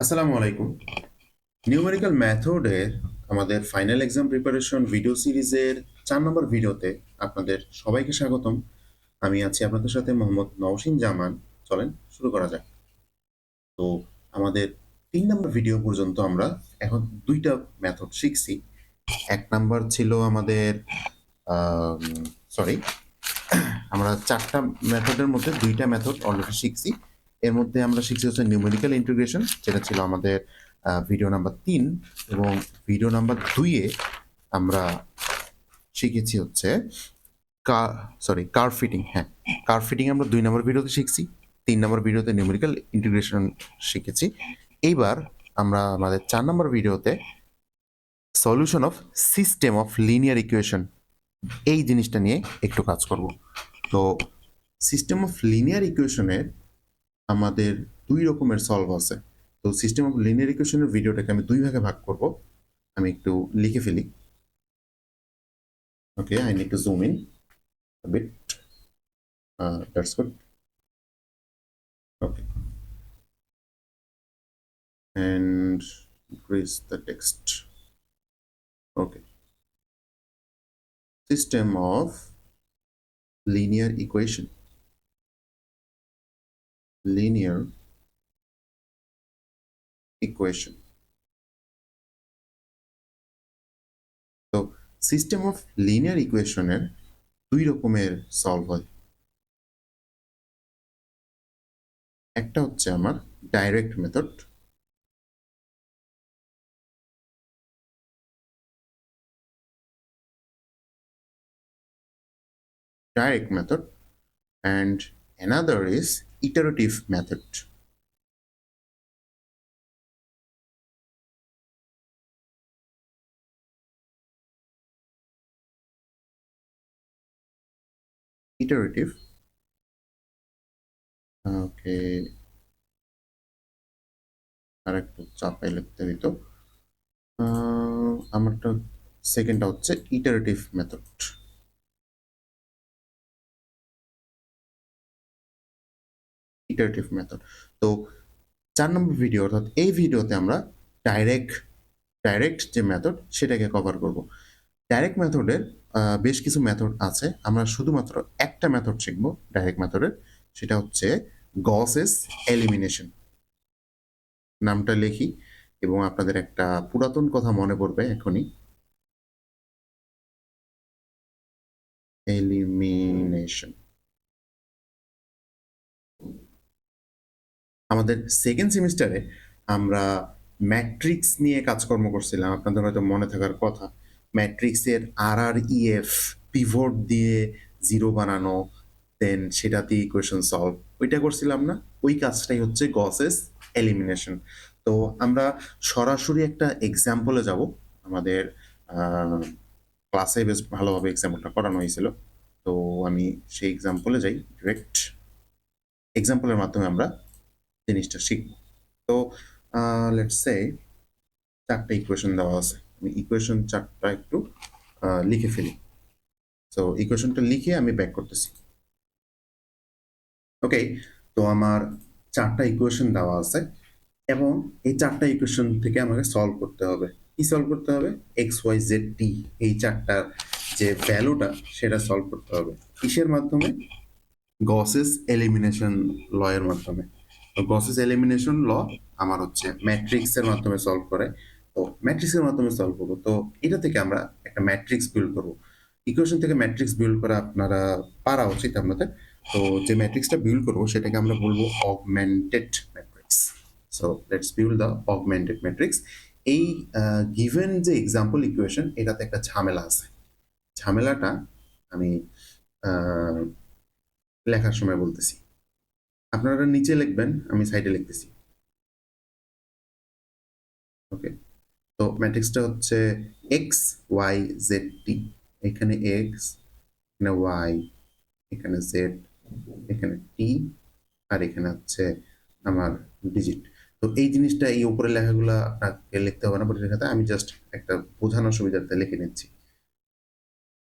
আসসালামু আলাইকুম। নিউমেরিক্যাল মেথডের আমাদের ফাইনাল এক্সাম প্রিপারেশন ভিডিও সিরিজের ৪ নম্বর ভিডিওতে আপনাদের সবাইকে স্বাগতম। আমি আছি আপনাদের সাথে মোহাম্মদ নওশীন জামান। চলেন শুরু করা যাক। তো আমাদের ৩ নম্বর ভিডিও পর্যন্ত আমরা এখন ২ টা মেথড শিখছি। ১ নাম্বার ছিল আমাদের আম সরি আমরা ৪ টা মেথডের মধ্যে ২ টা মেথড অলরেডি শিখছি। এর মধ্যে আমরা শিখছি হচ্ছে নিউমেরিক্যাল ইন্টিগ্রেশন, যেটা ছিল আমাদের ভিডিও নাম্বার ৩, এবং ভিডিও নাম্বার ২ এ আমরা শিখেছি হচ্ছে কার্ভ ফিটিং। হ্যাঁ, কার্ভ ফিটিং আমরা ২ নম্বর ভিডিওতে শিখছি। ৩ নম্বর ভিডিওতে নিউমেরিক্যাল ইন্টিগ্রেশন শিখেছি। এইবার আমরা আমাদের ৪ নম্বর ভিডিওতে solution of system of linear equation এই জিনিসটা নিয়ে একটু কাজ করব। তো সিস্টেম অফ লিনিয়ার ইকুয়েশনের আমাদের ২ রকমের সলভ আছে। তো সিস্টেম অফ লিনিয়ার ইকুয়েশনের ভিডিওটাকে আমি ২ ভাগে ভাগ করব। আমি একটু লিখে ফেলি। ওকে, I need to zoom in a bit. That's good. Okay. And increase the text. Okay. System of linear equation. Linear equation. তো সিস্টেম অফ লিনিয়ার ইকুয়েশনের ২ রকমের সলভ হয়। একটা হচ্ছে আমার direct method, and another is iterative method. Iterative. ওকে, আর একটু চাপাই লিখতে হইতো। আমারটা সেকেন্ডটা হচ্ছে ইটারেটিভ মেথড। Iterative method. তো ৪ নম্বর ভিডিও, অর্থাৎ এই ভিডিওতে আমরা ডাইরেক্ট যে মেথড সেটাকে কভার করব। ডাইরেক্ট মেথডের বেশ কিছু মেথড আছে। আমরা শুধুমাত্র একটা মেথড শিখব ডাইরেক্ট মেথডের, সেটা হচ্ছে গসেস এলিমিনেশন। নামটা লিখি এবং আপনাদের একটা পুরাতন কথা মনে পড়বে এখনই। এলিমিনেশন। আমাদের সেকেন্ড সেমিস্টারে আমরা ম্যাট্রিক্স নিয়ে কাজকর্ম করছিলাম, আপনাদের হয়তো মনে থাকার কথা। ম্যাট্রিক্সের RREF পিভট দিয়ে জিরো বানানো, দেন সেটা দিয়ে ইকুয়েশন সলভ, ওইটা করছিলাম না? ওই কাজটাই হচ্ছে গসেস এলিমিনেশন। তো আমরা সরাসরি একটা এক্সাম্পলে যাব। আমাদের ক্লাসে বেশ ভালোভাবে এক্সাম্পলটা করানো হয়েছিল। তো আমি সেই এক্সাম্পলে যাই। ডিরেক্ট এক্সাম্পলের মাধ্যমে আমরা জিনিসটা শিখব। তো লেটস সে 4টা ইকুয়েশন দেওয়া আছে। আমি ইকুয়েশন 4টা একটু লিখে ফেলি। সো ইকুয়েশনটা লিখে আমি ব্যাক করতেছি। ওকে, তো আমার 4টা ইকুয়েশন দেওয়া আছে এবং এই 4টা ইকুয়েশন থেকে আমাকে সলভ করতে হবে। কি সলভ করতে হবে? এক্স ওয়াই জেড টি, এই 4টার যে ভ্যালুটা সেটা সলভ করতে হবে। কিসের মাধ্যমে? গসেস এলিমিনেশন ল এর মাধ্যমে। তো গসেস এলিমিনেশন ল আমার হচ্ছে ম্যাট্রিক্সের মাধ্যমে সলভ করে। তো ম্যাট্রিক্সের মাধ্যমে সলভ করবো। তো এটা থেকে আমরা একটা ম্যাট্রিক্স বিল্ড করবো। ইকুয়েশন থেকে ম্যাট্রিক্স বিল্ড করা আপনারা পারা উচিত আপনাদের। তো যে ম্যাট্রিক্সটা বিল্ড করবো সেটাকে আমরা বলবো augmented matrix. So let's build the augmented matrix. এই গিভেন যে এক্সাম্পল ইকুয়েশন, এটাতে একটা ঝামেলা আছে। ঝামেলাটা আমি লেখার সময় বলতেছি। আপনারা নিচে লিখবেন, আমি সাইডে লিখতেছি। ওকে, তো ম্যাট্রিক্সটা হচ্ছে এক্স ওয়াই জেড টি। এখানে এক্স, এখানে ওয়াই, এখানে জেড, এখানে টি, আর এখানে হচ্ছে আমার ডিজিট। তো এই জিনিসটা, এই উপরে লেখাগুলো আপনাকে লিখতে হবে না, বলে লেখাতে আমি জাস্ট একটা বোঝানোর সুবিধার্থে লিখে নিচ্ছি।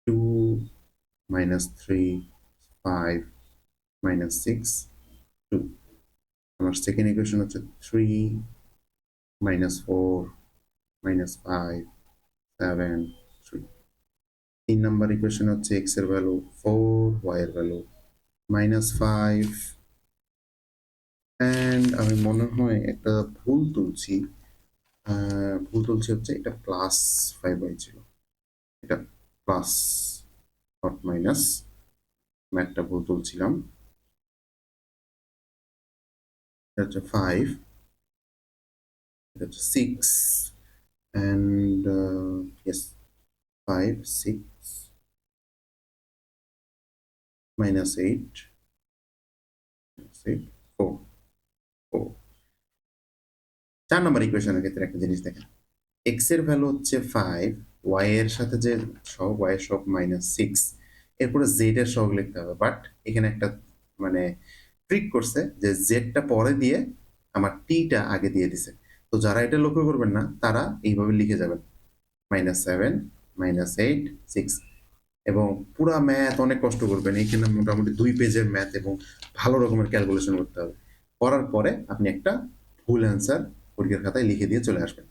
2 -3 5 -6 2। আমার সেকেন্ড ইকুয়েশন হচ্ছে 3 -4, -5, 7, 3। 3 নাম্বার ইকুয়েশন হচ্ছে x এর ভ্যালু 4, y এর ভ্যালু -5, অ্যান্ড আমি মনে হয় একটা ভুল তুলছি হচ্ছে এটা +5 হয়েছিল। এটা প্লাস নট মাইনাস, আমি একটা ভুল তুলছিলাম। এটা হচ্ছে 5, এটা হচ্ছে 6, অ্যান্ড ইয়েস 5, 6, -8, 6, 4, 4। 4 নম্বর ইকুয়েশনের ক্ষেত্রে একটা জিনিস দেখেন, এক্স এর ভ্যালু হচ্ছে 5, ওয়াই এর সাথে যে সহগ, ওয়াই এর সহগ -6, এরপরে জেড এর সহগ লিখতে হবে। বাট এখানে একটা মানে ট্রিক করছে যে জেডটা পরে দিয়ে আমার টিটা আগে দিয়ে দিছে। তো যারা এটা লক্ষ্য করবেন না তারা এইভাবে লিখে যাবেন -7, -8, 6, এবং পুরা ম্যাথ অনেক কষ্ট করবেন। এইখানে মোটামুটি 2 পেজের ম্যাথ এবং ভালো রকমের ক্যালকুলেশন করতে হবে। করার পরে আপনি একটা ফুল অ্যান্সার পরীক্ষার খাতায় লিখে দিয়ে চলে আসবেন।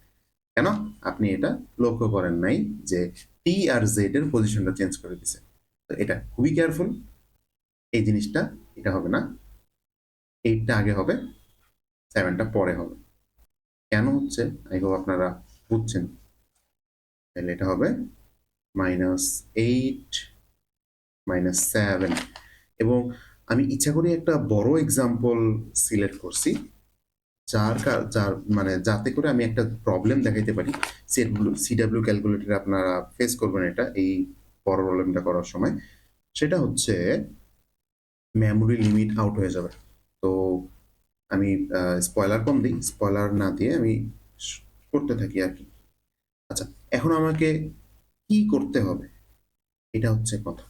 কেন? আপনি এটা লক্ষ্য করেন নাই যে টি আর জেড এর পজিশনটা চেঞ্জ করে দিছে। তো এটা খুবই কেয়ারফুল। এই জিনিসটা এটা হবে না, 8টা আগে হবে, 7টা পরে হবে। কেন হচ্ছে আই হোপ আপনারা বুঝছেন। তাহলে এটা হবে -8, -7, এবং আমি ইচ্ছা করে একটা বড় এক্সাম্পল সিলেক্ট করছি যার মানে যাতে করে আমি একটা প্রবলেম দেখাইতে পারি। সিডব্লিউ ক্যালকুলেটরে আপনারা ফেস করবেন এটা এই বড় প্রবলেমটা করার সময়। সেটা হচ্ছে মেমোরি লিমিট আউট হয়ে যাবে। তো আমি স্পয়লার কম দিই, স্পয়লার না দিয়ে আমি করতে থাকি আর কি। আচ্ছা, এখন আমাকে কি করতে হবে এটা হচ্ছে কথা।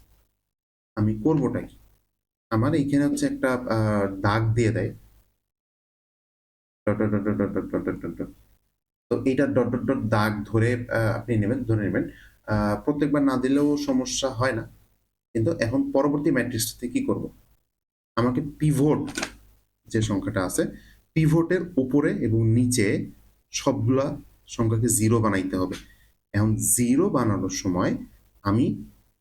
আমি করবোটা কি? আমার এইখানে হচ্ছে একটা দাগ দিয়ে দেয়, dot dot dot dot dot dot dot dot. তো এইটা ডট ডট ডট দাগ ধরে আপনি ধরে নেবেন। প্রত্যেকবার না দিলেও সমস্যা হয় না। কিন্তু এখন পরবর্তী ম্যাট্রিক্সটাতে কি করব? আমাকে পিভট যে সংখ্যাটা আছে, পিভটের উপরে এবং নিচে সবগুলা সংখ্যাকে 0 বানাইতে হবে। এখন 0 বানানোর সময় আমি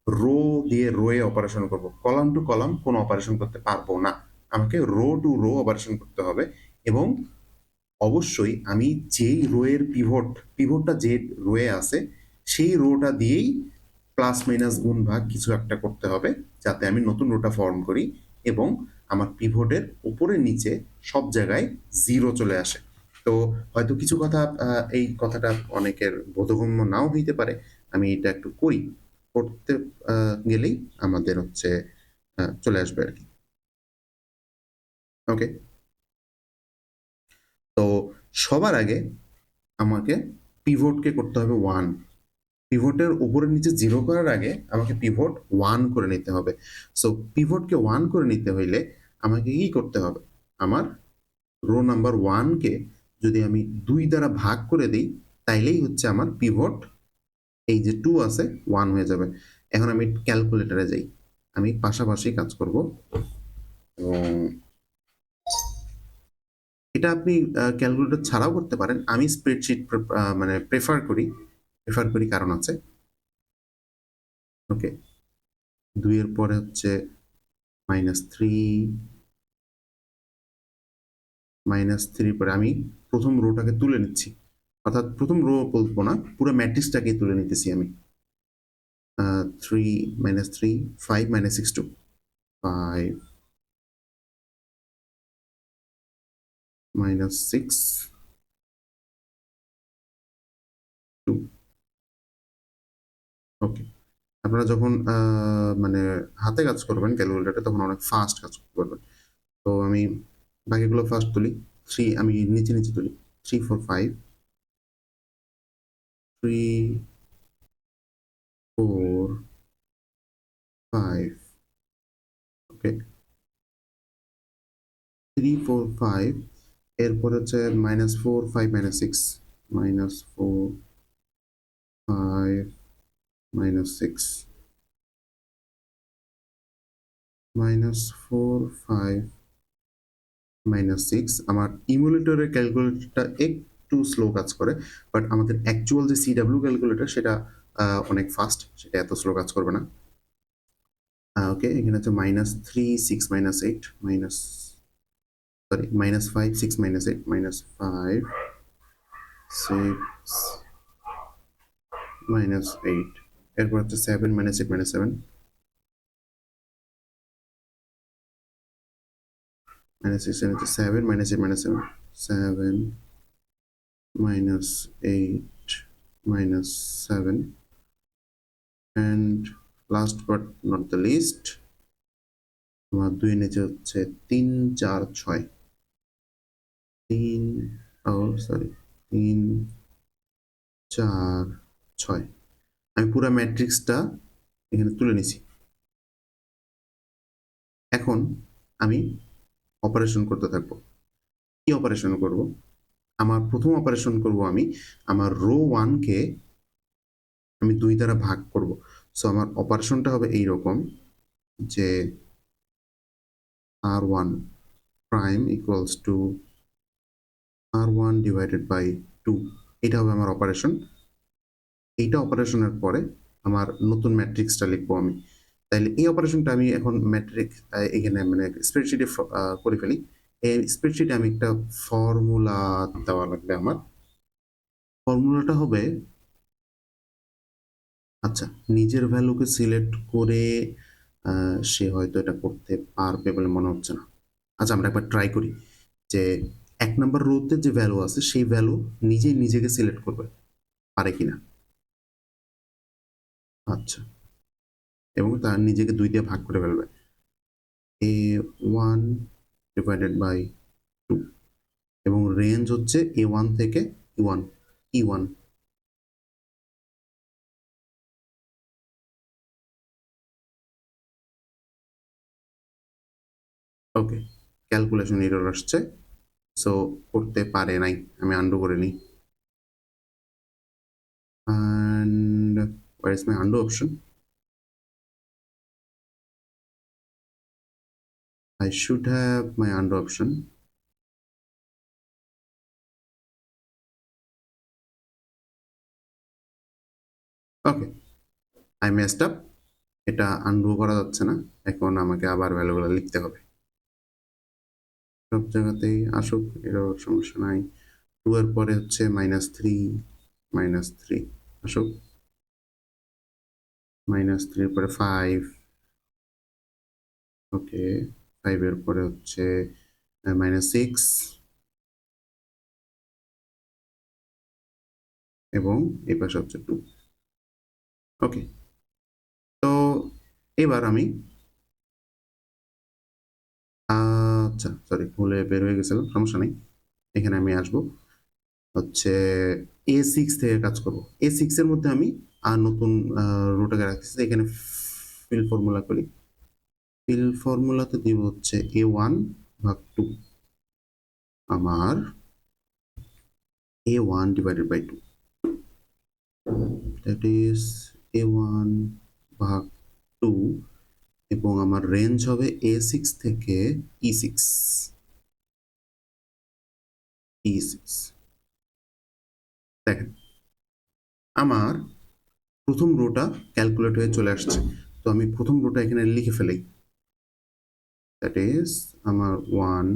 রো দিয়ে রো এ অপারেশন করব। কলাম টু কলাম কোনো অপারেশন করতে পারবো না। আমাকে রো টু রো অপারেশন করতে হবে, এবং অবশ্যই আমি যেই রো এর পিভটটা যে রো এ আছে সেই রোটা দিয়েই প্লাস মাইনাস গুণ ভাগ কিছু একটা করতে হবে যাতে আমি নতুন রোটা ফর্ম করি এবং আমার পিভটের উপরে নিচে সব জায়গায় 0 চলে আসে। তো হয়তো কিছু কথা এই কথাটা অনেকের বোধগম্য নাও হইতে পারে। আমি এটা একটু করতে গেলেই আমাদের হচ্ছে চলে আসবে আর কি। ওকে, তো সবার আগে আমাকে পিভটকে করতে হবে 1। পিভটের উপরে নিচে 0 করার আগে আমাকে পিভট 1 করে নিতে হবে। সো পিভটকে 1 করে নিতে হইলে আমাকে কি করতে হবে? আমার রো নাম্বার 1 কে যদি আমি 2 দ্বারা ভাগ করে দেই তাইলেই হচ্ছে আমার পিভট, এই যে 2 আছে 1 হয়ে যাবে। এখন আমি ক্যালকুলেটরে যাই। আমি পাশাপাশি কাজ করব, এবং এটা আপনি ক্যালকুলেটর ছাড়াও করতে পারেন। আমি স্প্রেডশিট মানে প্রেফার করি কারণ আছে। ওকে, 2 এর পরে হচ্ছে -3 পরে আমি প্রথম রোটাকে তুলে নিচ্ছি, অর্থাৎ প্রথম রো বলবো না, পুরো ম্যাট্রিক্সটাকে তুলে নিতেছি আমি। 3 -3 5 -6 2 5 -6 2। ওকে, আপনারা যখন মানে হাতে কাজ করবেন ক্যালকুলেটরে তখন অনেক ফাস্ট কাজ করবেন। তো আমি বাকিগুলো ফার্স্ট তুলি। 3 আমি নিচে নিচে তুলি। 3 4 5 3 4 5। ওকে, 3 4 5, এরপর হচ্ছে -4 5 -6, -4 5 -6, -4 5 -6। আমার ইমুলেটরের ক্যালকুলেটরটা একটু স্লো কাজ করে, বাট আমাদের অ্যাকচুয়াল যে সিডাব্লিউ ক্যালকুলেটর সেটা অনেক ফাস্ট, সেটা এত স্লো কাজ করবে না। ওকে, এখানে হচ্ছে -3 6 -8 -5 6 -8 -5 6 -8, এরপর হচ্ছে 7 -8 -7 -6 হচ্ছে 7 -8 -7 7 -8 -7, and last but not the least আমার 2 নিচে হচ্ছে 3 4 6 3 সরি 3 4 6। আমি পুরো ম্যাট্রিক্সটা এখানে তুলে নিছি। এখন আমি অপারেশন করতে থাকবো। কি অপারেশন করব? আমার প্রথম অপারেশন করব আমি আমার রো 1 কে আমি 2 দ্বারা ভাগ করব। সো আমার অপারেশনটা হবে এইরকম যে r1 prime equals to r1 divided by 2, এটা হবে আমার অপারেশন। এইটা অপারেশনের পরে আমার নতুন ম্যাট্রিক্সটা লিখবো আমি। তাইলে এই অপারেশনটা আমি এখন ম্যাট্রিক্স এখানে মানে স্প্রেডশিটে করে ফেলি। এই স্প্রেডশিটে আমি একটা ফর্মুলা দেওয়া লাগবে আমার। ফর্মুলাটা হবে, আচ্ছা, নিজের ভ্যালুকে সিলেক্ট করে সে হয়তো এটা করতে পারবে বলে মনে হচ্ছে না। আচ্ছা, আমরা একবার ট্রাই করি যে 1 নাম্বার রোতে যে ভ্যালু আছে সেই ভ্যালু নিজেই নিজেকে সিলেক্ট করবে, পারে কিনা। আচ্ছা, এবং তার নিজেকে 2 দিয়ে ভাগ করে ফেলবে, a1 ডিভাইডেড বাই 2, এবং রেঞ্জ হচ্ছে a1 থেকে e1। ওকে, ক্যালকুলেশন এরর আসছে, সো করতে পারে নাই। আমি আন্ডু করে নিই, and where is my undo option? I should have my undo option. Okay, I messed up. এটা আনডু করা যাচ্ছে না, এখন আমাকে আবার ভ্যালুগুলো লিখতে হবে। সব জায়গাতেই আসুক, এরও সমস্যা নাই। 2 এর পরে হচ্ছে -3 আসুক, -3 এর পরে 5, ওকে, 5 এর পরে হচ্ছে -6, এবং এই পাশে হচ্ছে 2। ওকে, তো এবার আমি আচ্ছা সরি, ভুলে বের হয়ে গেছিলাম, সমস্যা নেই। এখানে আমি আসবো হচ্ছে A6 থেকে কাজ করব। A6 এর মধ্যে আমি নতুন রোটাকে রাখতেছি। এখানে ফিল ফর্মুলা করি। ফিল ফর্মুলাতে দিব হচ্ছে A1 ভাগ 2, আমার A1 divided by 2, that is A1 ভাগ 2, এবং আমার রেঞ্জ হবে A6 থেকে E6। দেখেন, আমার প্রথম রোটা ক্যালকুলেট হয়ে চলে আসছে। তো আমি প্রথম রোটা এখানে লিখে ফেলি, দ্যাট ইজ আমার 1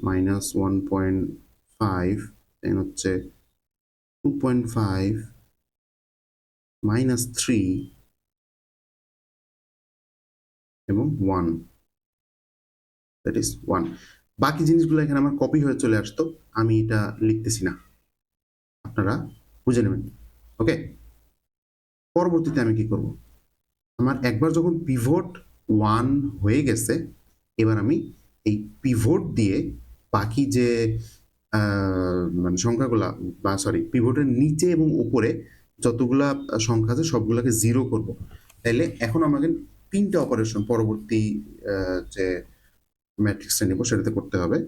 -1.5, দেন হচ্ছে 2.5 -3 এবং 1, দ্যাট ইজ 1। বাকি জিনিসগুলো এখানে আমার কপি হয়ে চলে আসতো, আমি এটা লিখতেছি না, আপনারা বুঝে নেবেন। ওকে, পরবর্তীতে আমি কি করব? আমার একবার যখন পিভট 1 হয়ে গেছে, এবার আমি এই পিভট দিয়ে বাকি যে মানে সংখ্যাগুলা, বা সরি, পিভটের নিচে এবং উপরে যতগুলা সংখ্যা আছে সবগুলাকে 0 করব। তাইলে এখন আমাকে 3টা অপারেশন পরবর্তী যে ম্যাট্রিক্সটা নেব সেটাতে করতে হবে।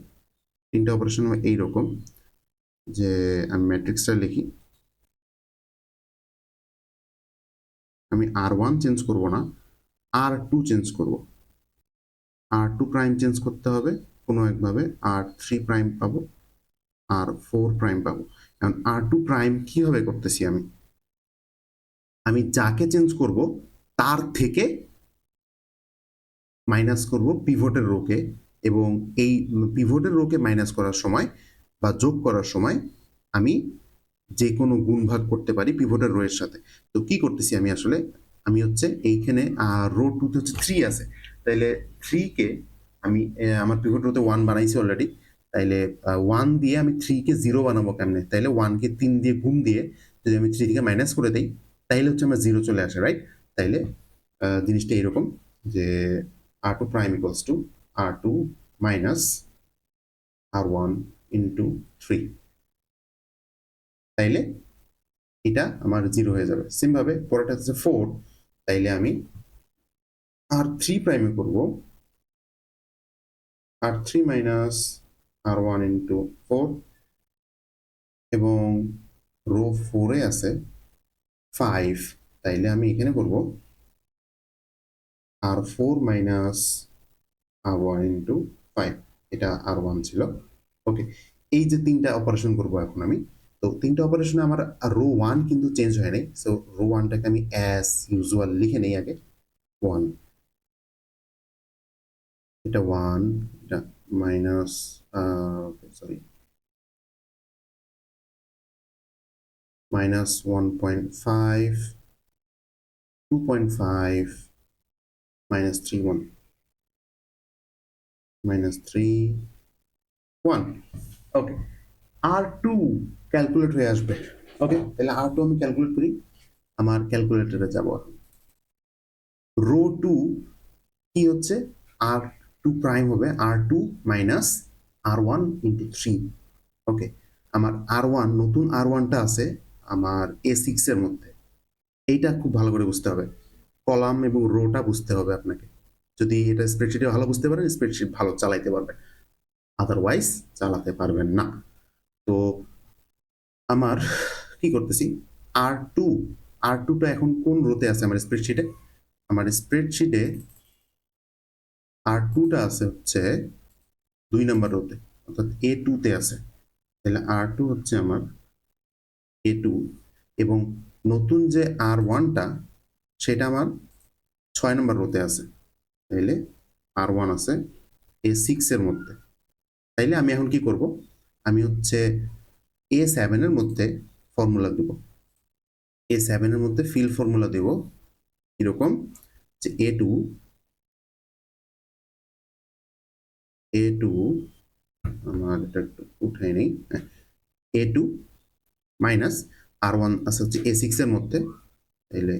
3টা অপারেশন এইরকম যে আমি ম্যাট্রিক্সটা লিখি, আমি R1 চেঞ্জ করব না, R2 চেঞ্জ করব। R2 প্রাইম চেঞ্জ করতে হবে কোনো একভাবে, R3 প্রাইম পাবো, R4 প্রাইম পাবো। এখন R2 প্রাইম কিভাবে করতেছি আমি যাকে চেঞ্জ করব তার থেকে মাইনাস করব পিভটের রোকে, এবং এই পিভটের রোকে মাইনাস করার সময় বা যোগ করার সময় আমি যে কোনো গুণ ভাগ করতে পারি পিভটের রো এর সাথে। তো কি করতেছি আমি হচ্ছে এইখানে রো 2 তে হচ্ছে 3 আছে, তাইলে 3 কে আমি আমার পিভট রোতে 1 বানাইছি অলরেডি, তাইলে 1 দিয়ে আমি 3 কে 0 বানাবো কেমনে? তাইলে 1 কে 3 দিয়ে গুণ দিয়ে যদি আমি 3 থেকে মাইনাস করে দেই তাইলে হচ্ছে আমার 0 চলে আসে, রাইট? তাইলে জিনিসটা এরকম যে R2 prime equals to R2 minus R1 into 3, তাইলে এটা আমার 0 হয়ে যাবে। সেম ভাবে পরেরটা হচ্ছে 4, তাইলে আমি R3 প্রাইমে করব R3 minus R1 into 4, এবং রো 4 এ আছে 5, তাইলে আমি এখানে করব R4 minus R1 into 5, এটা R1 ছিল। ওকে, এই যে তিনটা অপারেশন করব এখন আমি, তো তিনটা অপারেশনে আমার রো 1 কিন্তু চেঞ্জ হয় নাই, সো রো 1টাকে আমি অ্যাজ ইউজুয়াল লিখে নেই আগে। 1, এটা 1, এটা minus, sorry, minus 1.5, 2.5, minus 3, 1, minus 3, 1। ওকে, R2 ক্যালকুলেট হয়ে আসবে। ওকে, তাহলে R2 আমি ক্যালকুলেট করি, আমার ক্যালকুলেটরে যাব। রো 2 কি হচ্ছে, R2 প্রাইম হবে R2 মাইনাস R1 ইন্টু 3। ওকে, আমার R1, নতুন R1টা আছে আমার A6 এর মধ্যে, এইটা খুব ভালো করে বুঝতে হবে, কলাম এবং রোটা বুঝতে হবে আপনাকে। যদি এটা স্প্রেডশিটে ভালো বুঝতে পারেন, স্প্রেডশিট ভালো চালাইতে পারবেন, আদারওয়াইজ চালাতে পারবেন না। তো আমার কি করতেছি, R2, R2টা এখন কোন রোতে আছে আমার স্প্রেডশিটে? আমার স্প্রেডশিটে R2টা আছে হচ্ছে 2 নম্বর রোতে, অর্থাৎ A2 তে আছে। তাহলে R2 হচ্ছে আমার A2, এবং নতুন যে R1টা সেটা আমার 6 নম্বর রোতে আছে, তাইলে R1 আছে A6 এর মধ্যে। তাইলে আমি এখন কি করব, আমি হচ্ছে A7 এর মধ্যে ফর্মুলা দেব, A7 এর মধ্যে ফিল ফর্মুলা দেব এরকম যে A2 আমার এটা একটু উঠাই নেই, A2 মাইনাস R1 আছে হচ্ছে A6 এর মধ্যে, তাহলে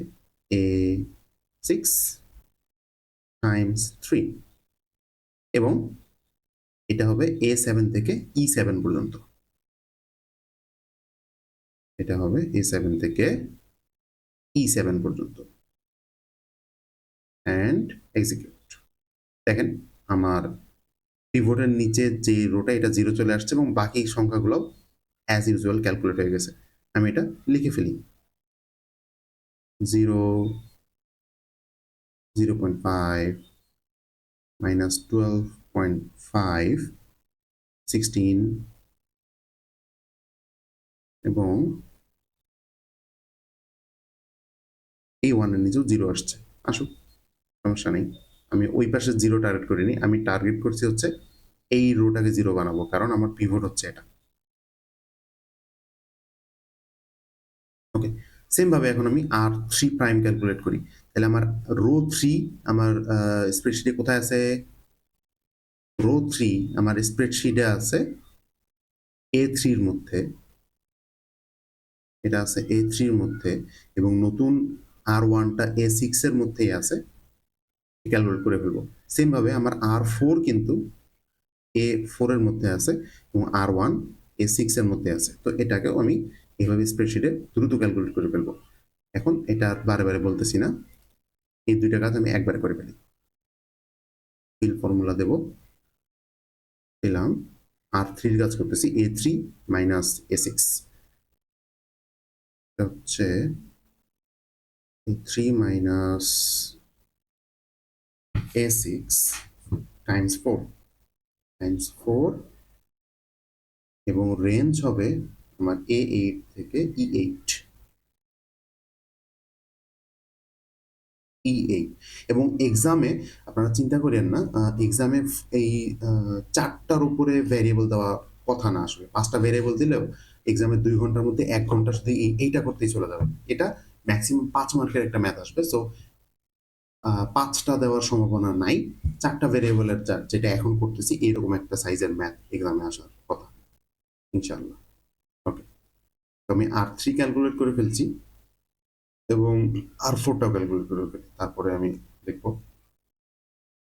A6 টাইমস 3, এবং এটা হবে A7 থেকে E7 পর্যন্ত, এটা হবে A7 থেকে E7 পর্যন্ত, অ্যান্ড এক্সিকিউট। দেখেন আমার পিভটের নিচে যে রোটা এটা 0 চলে আসছে, এবং বাকি সংখ্যাগুলো অ্যাজ ইউজুয়াল ক্যালকুলেট হয়ে গেছে। আমি এটা লিখে ফেলি, 0, 0.5, minus 12.5, 16, এবং এই 1 এর নিচেও 0 আসছে, আসুক, সমস্যা নেই। আমি ওই পাশে 0 টার্গেট করিনি, আমি টার্গেট করছি হচ্ছে এই রোটাকে 0 বানাবো, কারণ আমার পিভট হচ্ছে এটা। ওকে, সেম ভাবে এখন আমি R3 প্রাইম ক্যালকুলেট করি, তাহলে আমার রো 3 আমার স্প্রেডশিটে কোথায় আছে? রো 3 আমার স্প্রেডশিটে আছে A3 এর মধ্যে, এটা আছে A3 এর মধ্যে, এবং নতুন R1টা A6 এর মধ্যেই আছে, ক্যালকুলেট করে ফেলবো। সেম ভাবে আমার R4 কিন্তু A4 এর মধ্যে আছে, এবং R1 A6 এর মধ্যে আছে, তো এটাকেও আমি এইভাবে স্প্রেডশিটে দ্রুত ক্যালকুলেট করে ফেলবো। এখন এটা বারে বারে বলতেছি না, এই দুইটা কাজ আমি একবারে করে ফেলি। ফিল ফর্মুলা দেব, দিলাম, R3 এর কাজ করতেছি A3 মাইনাস A6, এটা হচ্ছে A3 মাইনাস A6 টাইমস 4, এবং রেঞ্জ হবে আমার A8 থেকে E8 E8 এবং এক্সামে আপনারা চিন্তা করেন না, এক্সামে এই 4টার উপরে ভ্যারিয়েবল দেওয়া কথা না, আসলে 5টা ভ্যারিয়েবল দিলেও এক্সামে 2 ঘন্টার মধ্যে 1 ঘন্টা শুধু এইটা করতেই চলে যাবে। এটা ম্যাক্সিমাম 5 মার্কের একটা ম্যাথ আসবে। সো 5টা দেওয়ার সম্ভাবনা নাই। 4টা ভ্যারিয়েবলের যেটা এখন করতেছি এরকম একটা সাইজের ম্যাথ এক্সামে আসার কথা ইনশাআল্লাহ। ওকে, তো আমি R3 ক্যালকুলেট করে ফেলছি এবং R4টাও ক্যালকুলেট করে ফেলি, তারপরে আমি দেখবো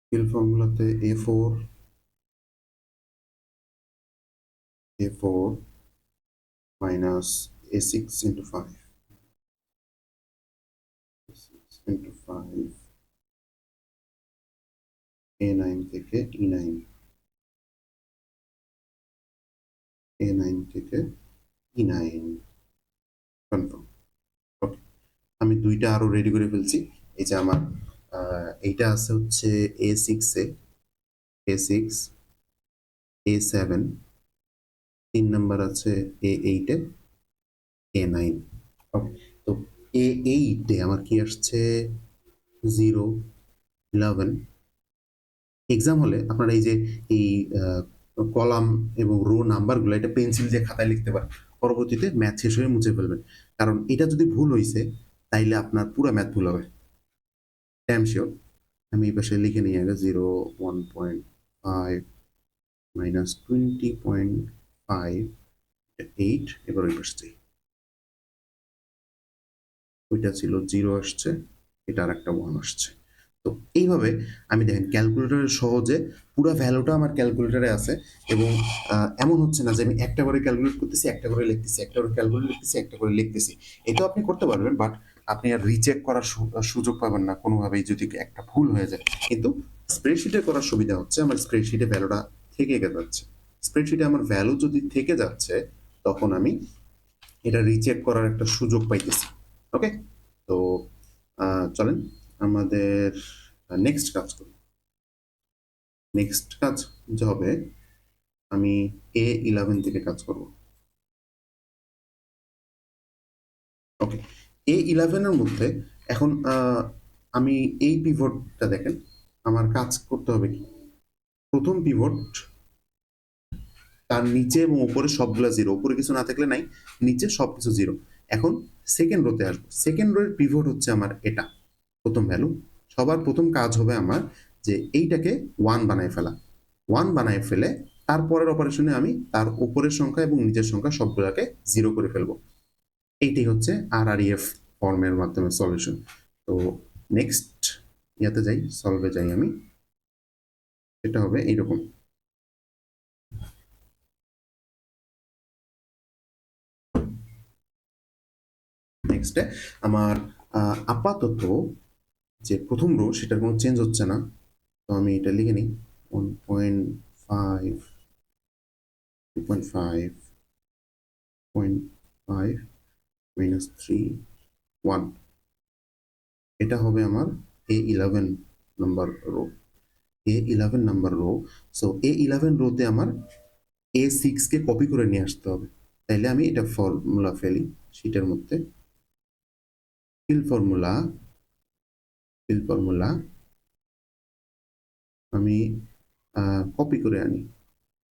feel ফর্মুলাতে A4 minus A6 into 5 A6 into 5 A9 থেকে E9 A9 থেকে E9 কনফার্ম। ওকে, আমি দুইটা আরো রেডি করে ফেলছি। এই যে আমার এইটা আছে হচ্ছে A6 A7, 3 নাম্বার আছে A8 A9। ওকে, তো A8 আমার কি আসছে 0 11। এক্সাম হলে আপনারা এই যে এই কলাম এবং রো নাম্বারগুলো এটা পেন্সিল দিয়ে খাতায় লিখতে পারেন, পরবর্তীতে ম্যাথ শেষ হয়ে মুছে ফেলবেন। কারণ এটা যদি ভুল হয়েছে তাইলে আপনার পুরো ম্যাথ ভুল হবে, ড্যাম শিওর। আমি এই পাশে লিখে নিই আগে 0 1.5 মাইনাস 20.5 8, এবার ওই পাশে যাই। ওইটা ছিল 0 আসছে, এটা আর একটা 1 আসছে। তো এইভাবে আমি দেখেন ক্যালকুলেটরের সহজে পুরো ভ্যালুটা আমার ক্যালকুলেটরে আছে এবং এমন হচ্ছে না যে আমি একটা করে ক্যালকুলেট করতেছি, একটা করে লিখতেছি, একটা করে ক্যালকুলেট লিখতেছি, একটা করে লিখতেছি। এটাও আপনি করতে পারবেন, বাট আপনি আর রিচেক করার সুযোগ পাবেন না কোনোভাবেই যদি একটা ভুল হয়ে যায়। কিন্তু স্প্রেডশিটে করার সুবিধা হচ্ছে আমার স্প্রেডশিটে ভ্যালুটা থেকে যাচ্ছে। স্প্রেডশিটে আমার ভ্যালু যদি থেকে যাচ্ছে তখন আমি এটা রিচেক করার একটা সুযোগ পাইতেছি। ওকে, তো চলেন আমাদের নেক্সট কাজ করি। নেক্সট কাজ যে হবে, আমি A11 থেকে কাজ করব। ওকে, A11 এর মধ্যে এখন আমি এই পিভটটা দেখেন, আমার কাজ করতে হবে কি, প্রথম পিভট তার নিচে এবং উপরে সবগুলা জিরো, উপরে কিছু না থাকলে নাই, নিচে সবকিছু জিরো। এখন সেকেন্ড রোতে আসবো, সেকেন্ড রোয়ের পিভট হচ্ছে আমার এটা প্রথম ভ্যালু। সবার প্রথম কাজ হবে আমার যে এইটাকে 1 বানায় ফেলা। 1 বানায় ফেলে তারপরের অপারেশনে আমি তার উপরের সংখ্যা এবং নিচের সংখ্যা সবগুলাকে 0 করে ফেলবো। এইটাই হচ্ছে RREF ফর্মের মাধ্যমে সলিউশন। তো নেক্সট ইয়াতে যাই, সলভে যাই আমি, এটা হবে এইরকম। নেক্সটে আমার আপাতত যে প্রথম রো সেটার কোনো চেঞ্জ হচ্ছে না, তো আমি এটা লিখে নিই 1.5 2.5 0.5 minus 3 1, এটা হবে আমার A11 number rho. A11 number rho. So A11 রোতে আমার A6 কে কপি করে নিয়ে আসতে হবে। তাইলে আমি এটা ফর্মুলা ফেলি শীটের মধ্যে, ফিল ফর্মুলা, ফিল ফর্মুলা আমি কপি করে আনি,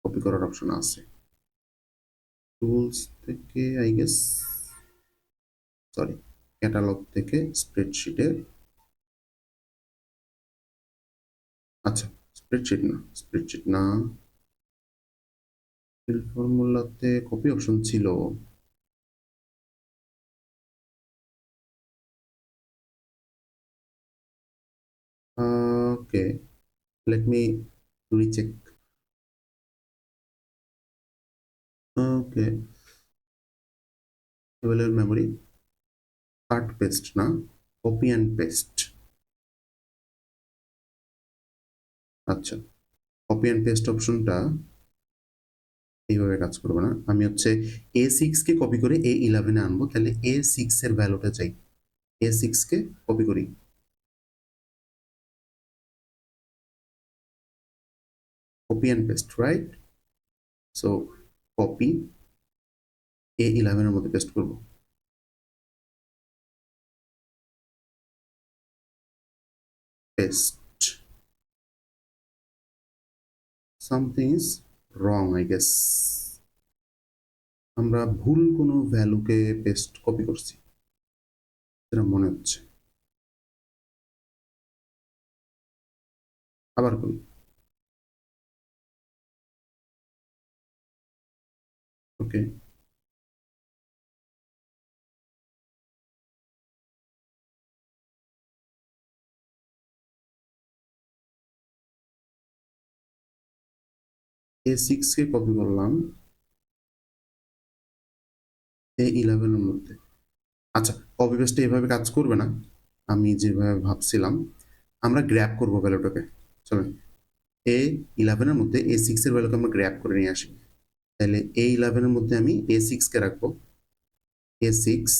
কপি করার অপশন আছে টুলস থেকে আই গেস, সরি ক্যাটালগ থেকে স্প্রেডশিটে, আচ্ছা স্প্রেডশিট না, ফিল ফর্মুলাতে কপি অপশন ছিল। ওকে, let me recheck. ওকে, available memory, কাট পেস্ট না, কপি অ্যান্ড পেস্ট। আচ্ছা, কপি অ্যান্ড পেস্ট অপশনটা এইভাবে কাজ করবে না। আমি হচ্ছে A6 কে কপি করে A11 এ আনবো, তাহলে A6 এর ভ্যালুটা চাই, A6 কে কপি করি, copy and paste, right? So copy A11 এর মধ্যে পেস্ট করব। Paste. Something is wrong I guess. আমরা ভুল কোনো ভ্যালুকে পেস্ট কপি করছি এটা মনে হচ্ছে। আবার করি। ওকে, A6 কে কপি করলাম A11 এর মধ্যে। আচ্ছা, কপি পেস্টে এভাবে কাজ করবে না, আমি যেভাবে ভাবছিলাম। আমরা গ্র্যাব করবো ভ্যালুটাকে। চলেন, A11 এর মধ্যে A6 এর ভ্যালুকে আমরা গ্র্যাব করে নিয়ে আসি। তাহলে A11 এর মধ্যে আমি A6 কে রাখবো, A6,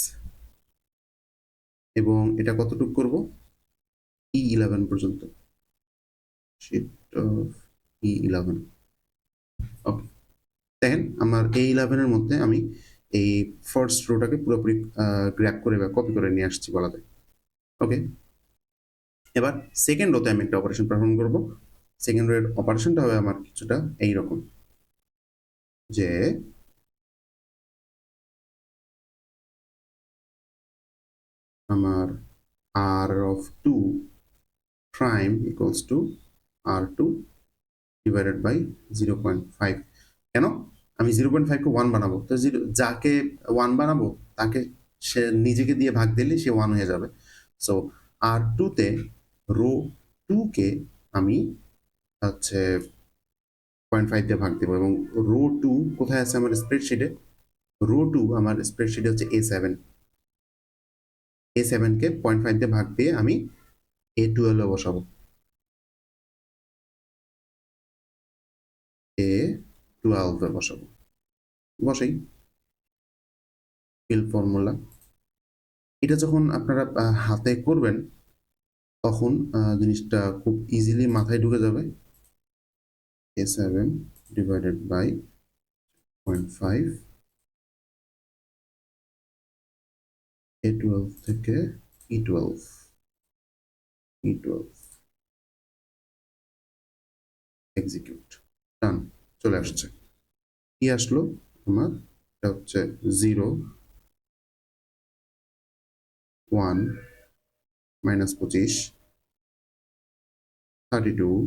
এবং এটা কতটুকু করব, E11 পর্যন্ত। Shift E11। ওকে, দেখেন আমার A11 এর মধ্যে আমি এই ফার্স্ট রোটাকে পুরোপুরি গ্র্যাব করে বা কপি করে নিয়ে আসছি বলা যায়। ওকে, এবার সেকেন্ড রোতে আমি একটা অপারেশন পারফর্ম করব। সেকেন্ড রোয়ের অপারেশনটা হবে আমার কিছুটা এইরকম, যে আমার R(2) = R2 ডিভাইডেড বাই 0.5। কেন আমি 0.5 কে 1 বানাবো? তো যাকে 1 বানাবো তাকে সে নিজেকে দিয়ে ভাগ দিলে সে 1 হয়ে যাবে। সো R2 তে রো 2 কে আমি হচ্ছে 0.5 দিয়ে ভাগ দেবো, এবং রো 2 কোথায় আছে আমার স্প্রেডশিটে? রো 2 আমার স্প্রেডশিটে হচ্ছে A7। A7 কে 0.5 দিয়ে ভাগ দিয়ে আমি A12 এ বসাবো। A12 এ বসাবো, বসাই ফিল ফর্মুলা। এটা যখন আপনারা হাতে করবেন তখন জিনিসটা খুব ইজিলি মাথায় ঢুকে যাবে। A7 ডিভাইডেড বাই 0.5, A12 থেকে E12, এক্সিকিউট, ডান, চলে আসছে। কি আসলো আমার? এটা হচ্ছে 0, 1, -25, 32,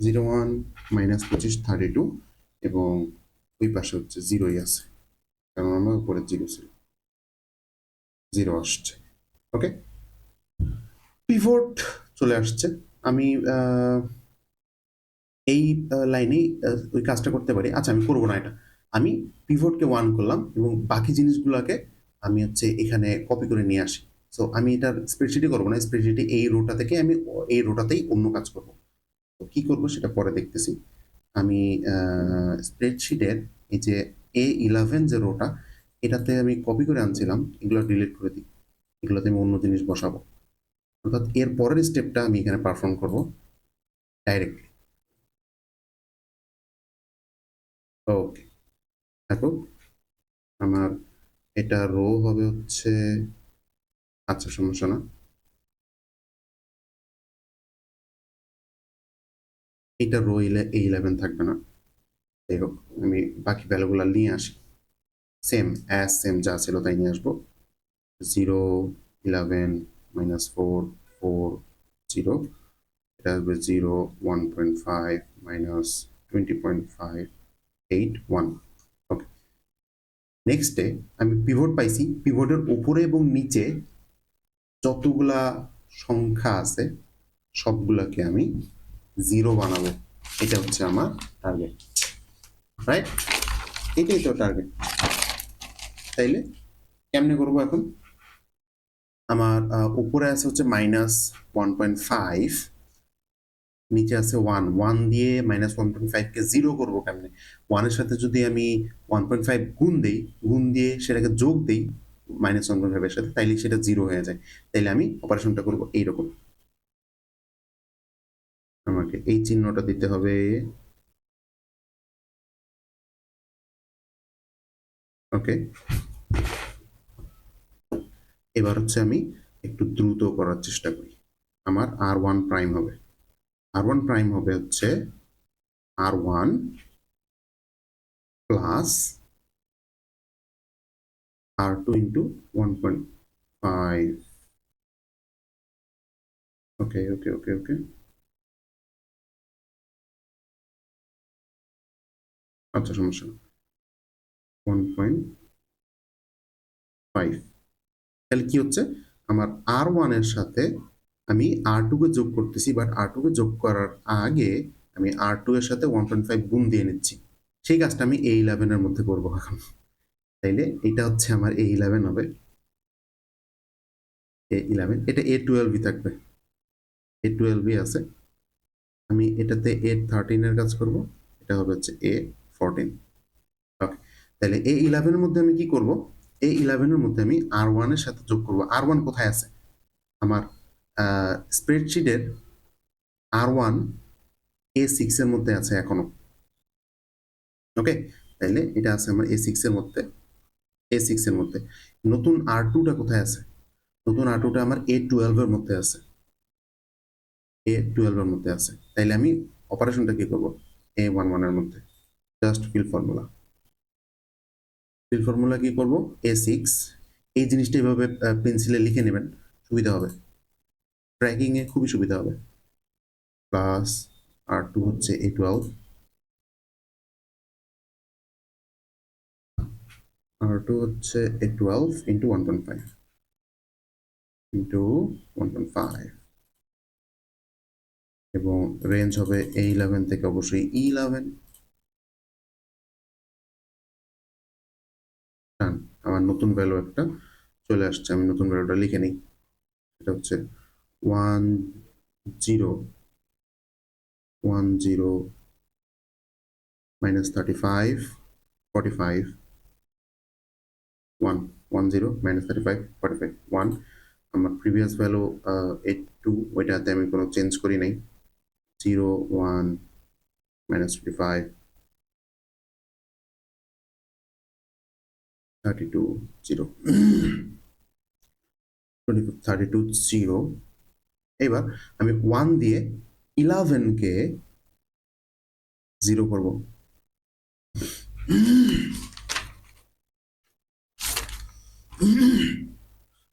0, 1, -25, 32, এবং ওই পাশে হচ্ছে 0ই আছে, কারণ আমার উপরে 0 ছিল, 0 আসছে। ওকে, পিভট চলে আসছে। আমি এই লাইনেই ওই কাজটা করতে পারি। আচ্ছা, আমি করবো না এটা। আমি পিভটকে 1 করলাম এবং বাকি জিনিসগুলোকে আমি হচ্ছে এখানে কপি করে নিয়ে আসি। সো আমি এটার স্প্রেডশিটে করবো না, স্প্রেডশিটে এই রোটা থেকে আমি এই রোটাতেই অন্য কাজ করবো। তো কি করবো সেটা পরে দেখতেছি। আমি স্প্রেডশিটের এই যে A11 যে রোটা, এটাতে আমি কপি করে আনছিলাম, এগুলো ডিলিট করে দিই। এগুলোতে আমি অন্য জিনিস বসাবো, অর্থাৎ এর পরের স্টেপটা আমি এখানে পারফর্ম করবো ডাইরেক্টলি। ওকে, দেখো আমার এটা রো হবে হচ্ছে, আচ্ছা সমস্যা না, এটা রো 11 থাকবে না। যাই হোক, আমি বাকি ভ্যালুগুলো নিয়ে আসি, সেম যা ছিল তাই নিয়ে আসবো। 0, 11, -4, 4, 0, এটা আসবে 0, 1.5, -20.5, 8, 1। ওকে, নেক্সটে আমি পিভট পাইছি। পিভটের উপরে এবং নিচে যতগুলা সংখ্যা আছে সবগুলাকে আমি 0 বানাবো। এটা হচ্ছে আমার টার্গেট, রাইট? এটাই তো টার্গেট। তাইলে কেমনে করবো এখন? আমার উপরে আছে হচ্ছে -1.5, নিচে আছে 1 দিয়ে -1.5 কে 0 করবো কেমনে? 1 এর সাথে যদি আমি 1.5 গুণ দিয়ে সেটাকে যোগ দিই -1.5 এর সাথে, তাইলে সেটা 0 হয়ে যায়। তাইলে আমি অপারেশনটা করবো এইরকম, আমাকে এই চিহ্নটা দিতে হবে, ওকে, এবার হচ্ছে আমি একটু দ্রুত করার চেষ্টা করি। আমার R1 প্রাইম হবে, R1 প্রাইম হবে হচ্ছে R1 প্লাস R2 ইন্টু 1.5। ওকে ওকে ওকে ওকে, আচ্ছা সমস্যা না, 1.5। তাহলে কি হচ্ছে, আমার R1 এর সাথে আমি R2 কে যোগ করতেছি, বাট R2 কে যোগ করার আগে আমি R2 এর সাথে 1.5 গুণ দিয়ে নিচ্ছি। সেই কাজটা আমি A11 এর মধ্যে করবো এখন। তাইলে এটা হচ্ছে আমার A11 হবে, A11, এটা A12 থাকবে, A12 আছে। আমি এটাতে A13 এর কাজ করব, এটা হবে হচ্ছে A14। ওকে, তাহলে A11 এর মধ্যে আমি কি করব, A11 এর মধ্যে আমি R1 এর সাথে যোগ করব। R1 কোথায় আছে আমার স্প্রেডশিটের? R1 A6 এর মধ্যে আছে এখনো। ওকে, তাহলে এটা আছে আমার A6 এর মধ্যে, A6 এর মধ্যে। নতুন R2টা কোথায় আছে? নতুন R2টা আমার A12 এর মধ্যে আছে, A12 এর মধ্যে আছে। তাইলে আমি অপারেশনটা কি করব, A11 এর মধ্যে just fill formula. Fill formula কি করব, A6, এই জিনিসটা এইভাবে পেন্সিলে লিখে নেবেন, সুবিধা হবে, ট্র্যাকিং এ খুবই সুবিধা হবে। প্লাস R2 হচ্ছে A12, R2 হচ্ছে A12 ইন্টু 1.5 ইন্টু 1.5, এবং রেঞ্জ হবে A11 থেকে অবশ্যই E11। আমার নতুন ভ্যালু একটা চলে আসছে, আমি নতুন ভ্যালুটা লিখে নিই। এটা হচ্ছে 10 minus 35 45 1, 10 minus 35 45 1। আমার প্রিভিয়াস ভ্যালু 82, ওইটাতে আমি কোনো চেঞ্জ করি নাই। 0 1 minus 55 32 0 32 0। এবার আমি 1 দিয়ে 11 কে 0 করব।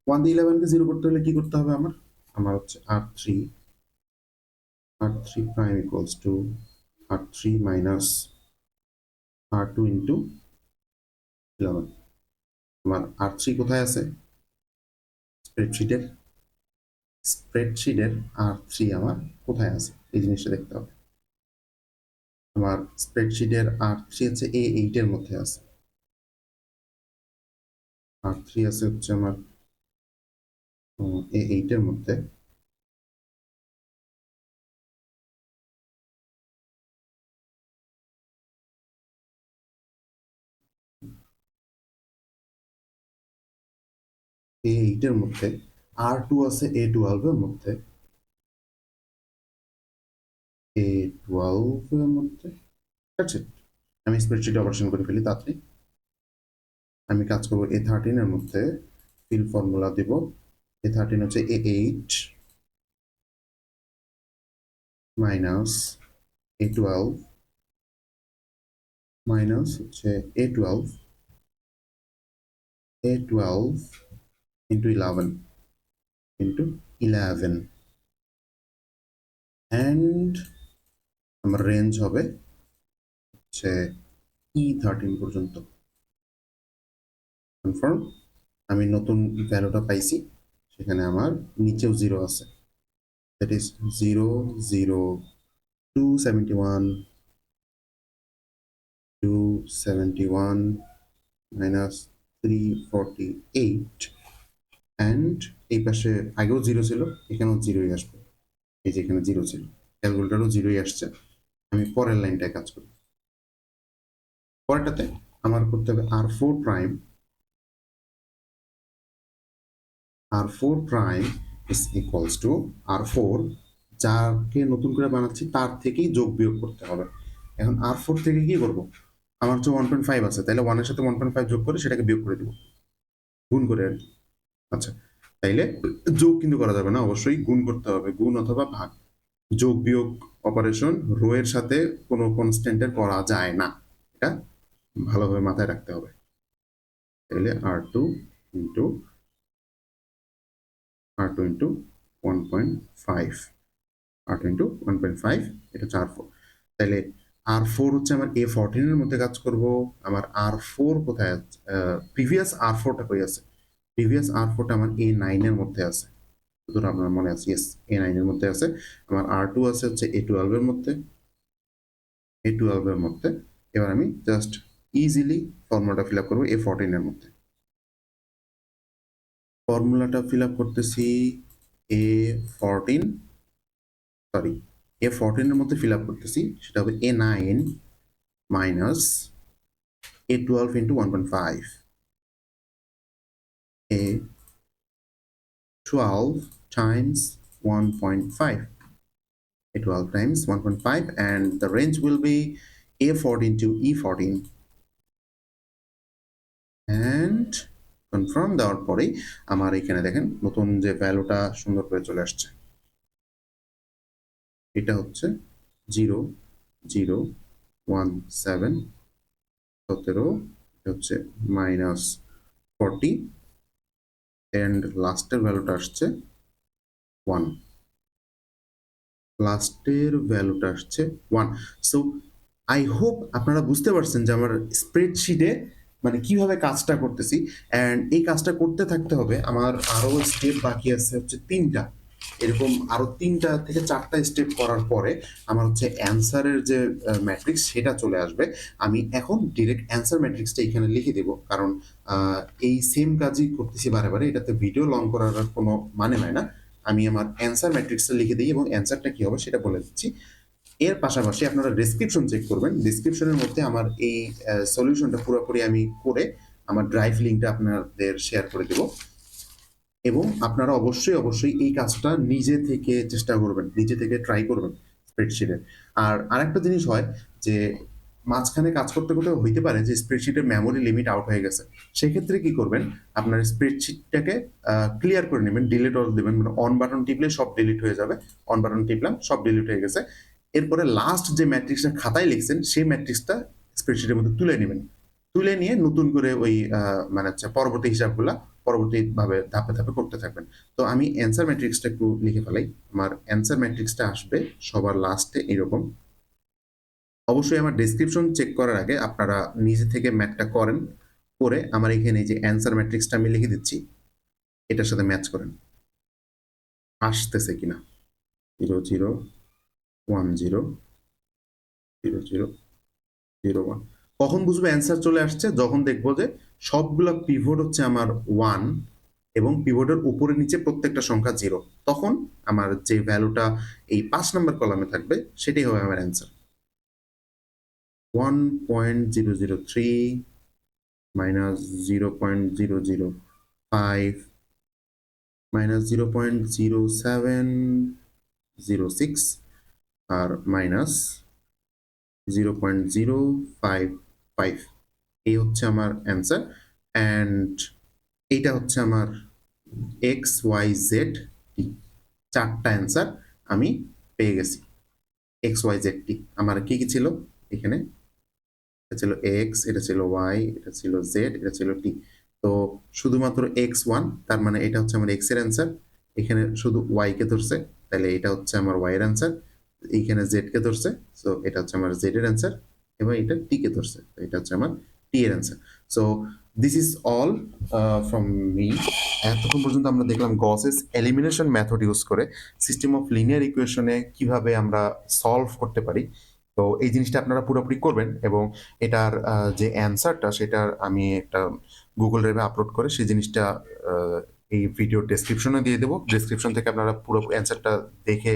1 দিয়ে 11 কে 0 করতে হলে কি করতে হবে আমার? আমার হচ্ছে R3 prime equals to R3 minus R2 into 11। আমার R3 কোথায় আছে? স্প্রেডশিটের, R3 আমার কোথায় আছে এই জিনিসটা দেখতে হবে। আমার স্প্রেডশিটের R3 হচ্ছে A8 এর মধ্যে আছে, R3 আছে হচ্ছে আমার A8 এর মধ্যে। A8 এর মধ্যে R2 আছে A12 এর মধ্যে, A12 এর মধ্যে। ঠিক, আমি স্প্রেডশিটে অপারেশন করে ফেলি তাড়াতাড়ি। আমি কাজ করবো A13 এর মধ্যে, ফিল ফর্মুলা দিব। A13 হচ্ছে A8 মাইনাস A12 মাইনাস হচ্ছে A12 ইন্টু 11 অ্যান্ড আমার রেঞ্জ হবে হচ্ছে E13 পর্যন্ত। কনফার্ম, আমি নতুন ভ্যালুটা পাইছি, সেখানে আমার নিচেও 0 আছে, দ্যাট ইজ 0 0 271 মাইনাস 348, অ্যান্ড এই পাশে আগেও 0 ছিল, এখানেও 0ই আসবে। এই যে এখানে 0 ছিল, ক্যালকুলেটারও 0ই আসছে। আমি পরের লাইনটায় কাজ করি। পরেরটাতে আমার করতে হবে R4 prime, R4 prime is equals to R4, যাকে নতুন করে বানাচ্ছি তার থেকেই যোগ বিয়োগ করতে হবে। এখন R4 থেকে কি করব, আমার হচ্ছে 1.5 আছে, তাহলে 1 এর সাথে 1.5 যোগ করে সেটাকে বিয়োগ করে দিব, গুণ করে আর কি। আচ্ছা, তাইলে যোগ কিন্তু করা যাবে না, অবশ্যই গুণ করতে হবে, গুণ অথবা ভাগ। যোগ বিয়োগ অপারেশন রো এর সাথে কোনো কনস্ট্যান্টের করা যায় না, এটা ভালোভাবে মাথায় রাখতে হবে। তাহলে R2 into R2 into 1.5, R2 into 1.5, এটা হচ্ছে R4। তাহলে R4 হচ্ছে আমার A14 এর মধ্যে কাজ করব। আমার R4 কোথায় আছে? প্রিভিয়াস R4টা কই আছে? প্রিভিয়াস R4টা আমার A9 এর মধ্যে আছে, সুতরাং আপনার মনে আছে, ইয়েস, A9 এর মধ্যে আছে। আমার R2 আছে হচ্ছে A12 এর মধ্যে, A12 এর মধ্যে। এবার আমি জাস্ট ইজিলি ফর্মুলাটা ফিল আপ করবো A14 এর মধ্যে। ফর্মুলাটা ফিল আপ করতেছি A14, সরি, A14 এর মধ্যে ফিল আপ করতেছি, সেটা হবে A9 minus A12 into 1.5, A12 times 1.5, A12 times 1.5, and the range will be A14 to E14. And confirm দেওয়ার পরেই আমার এখানে দেখেন নতুন যে ভ্যালুটা সুন্দর করে চলে আসছে, এটা হচ্ছে 0.017, 17, এটা হচ্ছে -40, অ্যান্ড লাস্টের ভ্যালুটা আসছে 1, লাস্টের ভ্যালুটা আসছে 1। সো আই হোপ আপনারা বুঝতে পারছেন যে আমার স্প্রেডশিটে মানে কিভাবে কাজটা করতেছি, অ্যান্ড এই কাজটা করতে থাকতে হবে। আমার আরও স্টেপ বাকি আছে হচ্ছে 3টা, এরকম আরও 3টা থেকে 4টা স্টেপ করার পরে আমার হচ্ছে অ্যান্সারের যে ম্যাট্রিক্স সেটা চলে আসবে। আমি এখন ডিরেক্ট অ্যান্সার ম্যাট্রিক্সটা এখানে লিখে দেব, কারণ এই সেম কাজই করতেছি বারে বারে, এটাতে ভিডিও লং করার আর কোনো মানে হয় না। আমি আমার অ্যান্সার ম্যাট্রিক্সটা লিখে দিই এবং অ্যান্সারটা কি হবে সেটা বলে দিচ্ছি। এর পাশাপাশি আপনারা ডেসক্রিপশন চেক করবেন, ডেসক্রিপশনের মধ্যে আমার এই সলিউশনটা পুরোপুরি আমি করে আমার ড্রাইভ লিঙ্কটা আপনাদের শেয়ার করে দেব। এবং আপনারা অবশ্যই অবশ্যই এই কাজটা নিজে থেকে চেষ্টা করবেন, নিজে থেকে ট্রাই করবেন স্প্রেডশিটে। আর আরেকটা জিনিস হয় যে মাঝখানে কাজ করতে করতে হইতে পারে যে স্প্রেডশিটের মেমোরি লিমিট আউট হয়ে গেছে, সেক্ষেত্রে কি করবেন, আপনার স্প্রেডশিটটাকে ক্লিয়ার করে নেবেন, ডিলিট অল দেবেন, মানে অন বাটন টিপলে সব ডিলিট হয়ে যাবে, অন বাটন টিপলাম সব ডিলিট হয়ে গেছে। এরপরে লাস্ট যে ম্যাট্রিক্সটা খাতায় লিখছেন সেই ম্যাট্রিক্সটা স্প্রেডশিটের মধ্যে তুলে নেবেন, তুলে নিয়ে নতুন করে ওই মানে হচ্ছে পরবর্তী হিসাবগুলা পরবর্তীভাবে ধাপে ধাপে করতে থাকবেন। তো আমি অ্যান্সার ম্যাট্রিক্সটা একটু লিখে ফেলাই। আমার অ্যান্সার ম্যাট্রিক্সটা আসবে সবার লাস্টে এরকম। অবশ্যই আমার ডেসক্রিপশন চেক করার আগে আপনারা নিজে থেকে ম্যাথটা করেন, করে আমার এখানে যে অ্যান্সার ম্যাট্রিক্সটা আমি লিখে দিচ্ছি এটার সাথে ম্যাচ করেন আসতেছে কিনা। 00100001। কখন বুঝবো অ্যান্সার চলে আসছে? যখন দেখবো যে সবগুলো পিভট হচ্ছে আমার 1 এবং পিভটের উপরে নিচে প্রত্যেকটা সংখ্যা 0, তখন আমার যে ভ্যালুটা এই 5 নম্বর কলামে থাকবে সেটাই হবে আমার অ্যান্সার। 1.003 মাইনাস 0.005 মাইনাস 0.0706 আর মাইনাস 0.055, এই হচ্ছে আমার অ্যান্সার। অ্যান্ড এইটা হচ্ছে আমার XYZ টি, 4টা অ্যান্সার আমি পেয়ে গেছি। XYZ টি আমার কি কি ছিল এখানে? এটা ছিল এক্স, এটা ছিল ওয়াই, এটা ছিল জেড, এটা ছিল টি। তো শুধুমাত্র X1, তার মানে এটা হচ্ছে আমার এক্স এর অ্যান্সার। এখানে শুধু ওয়াই কে ধরছে, তাহলে এটা হচ্ছে আমার ওয়াই এর অ্যান্সার। এইখানে জেড কে ধরছে, সো এটা হচ্ছে আমার জেড এর অ্যান্সার। এবং এটা টি কে ধরছে, তো এটা হচ্ছে আমার টি এর answer. So this is all from me. এতক্ষণ পর্যন্ত আমরা দেখলাম গসেস এলিমিনেশন মেথড ইউজ করে সিস্টেম অফ লিনিয়ার ইকুয়েশনে কিভাবে আমরা সলভ করতে পারি। তো এই জিনিসটা আপনারা পুরোপুরি করবেন, এবং এটার যে অ্যান্সারটা সেটার আমি একটা গুগল ড্রাইভে আপলোড করে সেই জিনিসটা এই ভিডিও ডেসক্রিপশনে দিয়ে দেবো। ডেসক্রিপশন থেকে আপনারা পুরো অ্যান্সারটা দেখে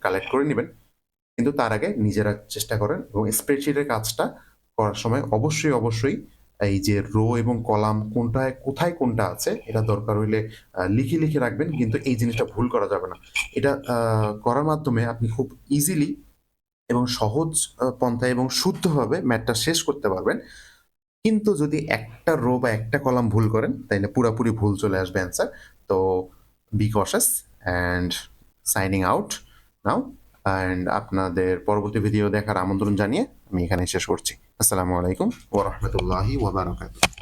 কালেক্ট করে নেবেন। কিন্তু তার আগে নিজেরা চেষ্টা করেন, এবং স্প্রেডশিটের কাজটা করার সময় অবশ্যই অবশ্যই এই যে রো এবং কলাম কোনটায় কোথায় কোনটা আছে এটা দরকার হইলে লিখে লিখে রাখবেন, কিন্তু এই জিনিসটা ভুল করা যাবে না। এটা করার মাধ্যমে আপনি খুব ইজিলি এবং সহজ পন্থায় এবং শুদ্ধভাবে ম্যাথটা শেষ করতে পারবেন। কিন্তু যদি একটা রো বা একটা কলাম ভুল করেন তাইলে পুরাপুরি ভুল চলে আসবে অ্যান্সার। তো be cautious and signing out now. And আপনাদের পরবর্তী ভিডিও দেখার আমন্ত্রণ জানিয়ে আমি এখানে শেষ করছি। আসসালামু আলাইকুম ওয়া রাহমাতুল্লাহি ওয়া বারাকাতুহু।